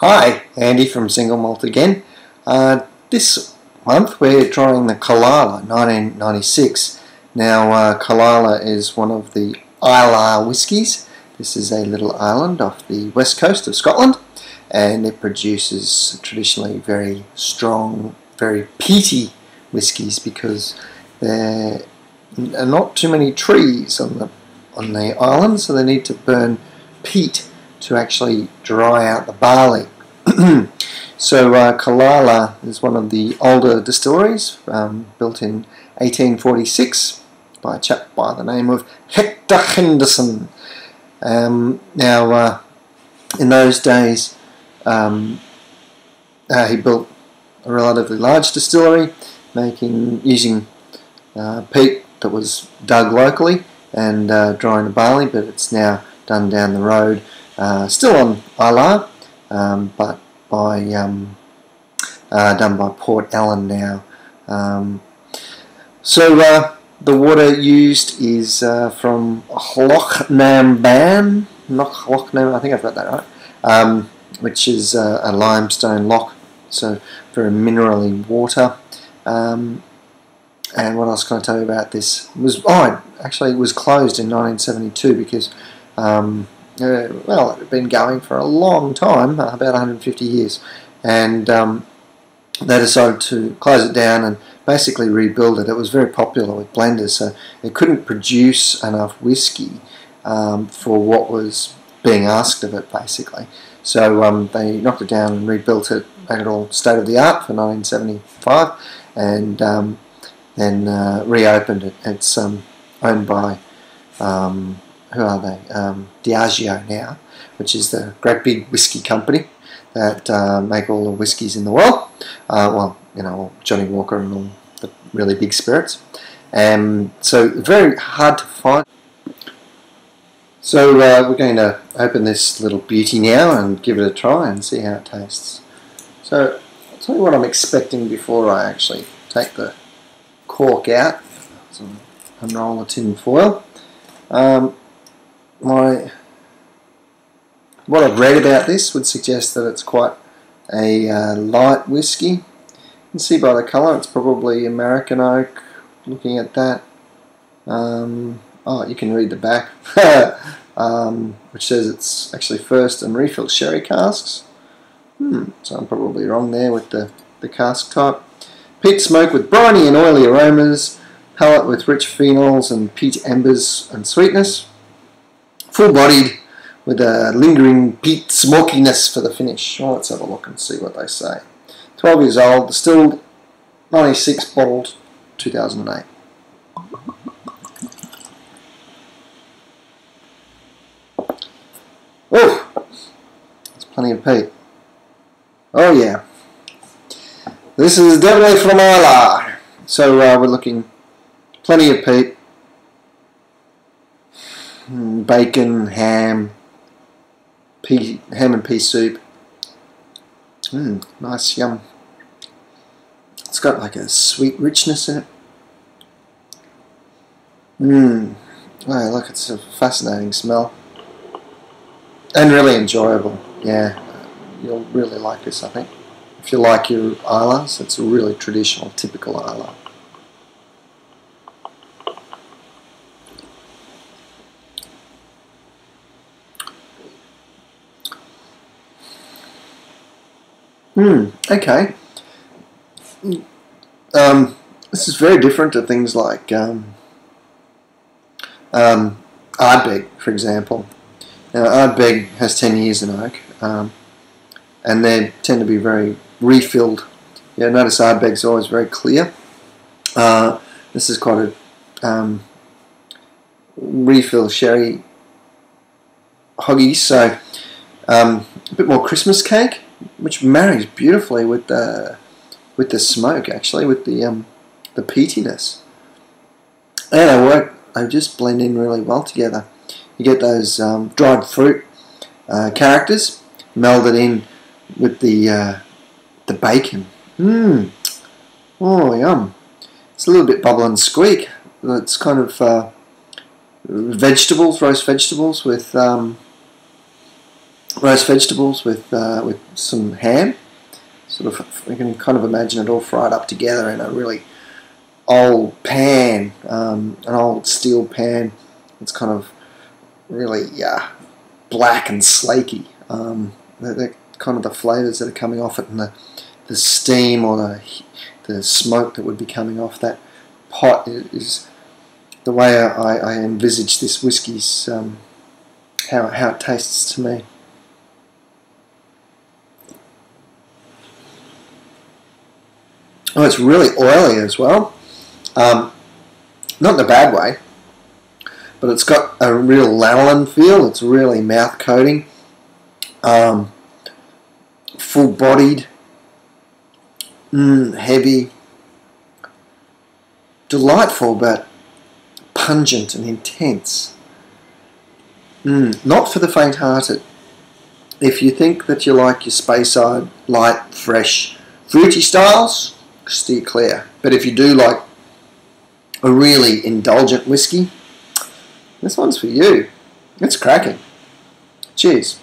Hi, Andy from Single Malt again. This month we're trying the Caol Ila 1996. Now, Caol Ila is one of the Islay whiskies. This is a little island off the west coast of Scotland, and it produces traditionally very strong, very peaty whiskies because there are not too many trees on the island, so they need to burn peat to actually dry out the barley. So Caol Ila is one of the older distilleries, built in 1846 by a chap by the name of Hector Henderson. Now, in those days, he built a relatively large distillery, using peat that was dug locally and drying the barley, but it's now done down the road, still on Islay, but done by Port Ellen now. So the water used is from Loch Namban, I think I've got that right, which is a limestone loch, so very minerally water. And what else can I tell you about this? Actually it was closed in 1972 because well, it had been going for a long time, about 150 years, and they decided to close it down and basically rebuild it. It was very popular with blenders, so it couldn't produce enough whiskey for what was being asked of it, basically. So they knocked it down and rebuilt it, made it all state-of-the-art for 1975, and then reopened it. It's owned by who are they? Diageo now, which is the great big whiskey company that make all the whiskies in the world. Well, you know, Johnny Walker and all the really big spirits. So very hard to find. So we're going to open this little beauty now and give it a try and see how it tastes. So I'll tell you what I'm expecting before I actually take the cork out. So unroll the tin foil. What I've read about this would suggest that it's quite a light whiskey. You can see by the colour it's probably American oak, looking at that. Oh, you can read the back, which says it's actually first and refill sherry casks. So I'm probably wrong there with the cask type. Peat smoke with briny and oily aromas, palate with rich phenols and peat embers and sweetness. Full-bodied with a lingering peat smokiness for the finish. Oh, let's have a look and see what they say. 12 years old, distilled, 96, bottled, 2008. Oh, there's plenty of peat. Oh yeah. This is definitely from Islay. So we're looking plenty of peat. Bacon, ham and pea soup. Nice, yum. It's got like a sweet richness in it. Oh, look, it's a fascinating smell. And really enjoyable. Yeah, you'll really like this, I think. If you like your Islays, it's a really traditional, typical Islay. Okay. This is very different to things like Ardbeg, for example. Now, Ardbeg has 10 years in oak, and they tend to be very refilled. Yeah, notice Ardbeg's always very clear. This is quite a refill sherry hoggy, so a bit more Christmas cake, which marries beautifully with the smoke, actually, with the peatiness, and they just blend in really well together. You get those dried fruit characters melded in with the bacon. Oh, yum! It's a little bit bubble and squeak. It's kind of vegetables, roast vegetables with roast vegetables with some ham. Sort of, you can kind of imagine it all fried up together in a really old pan, an old steel pan. It's kind of really black and slaky. They're kind of the flavours that are coming off it, and the steam or the smoke that would be coming off that pot is the way I envisage this whiskey's how it tastes to me. Oh, it's really oily as well. Not in a bad way, but it's got a real lanolin feel. It's really mouth coating, full bodied, heavy, delightful, but pungent and intense. Not for the faint-hearted. If you think that you like your Speyside light, fresh, fruity styles, steer clear. But if you do like a really indulgent whiskey, this one's for you. It's cracking. Cheers.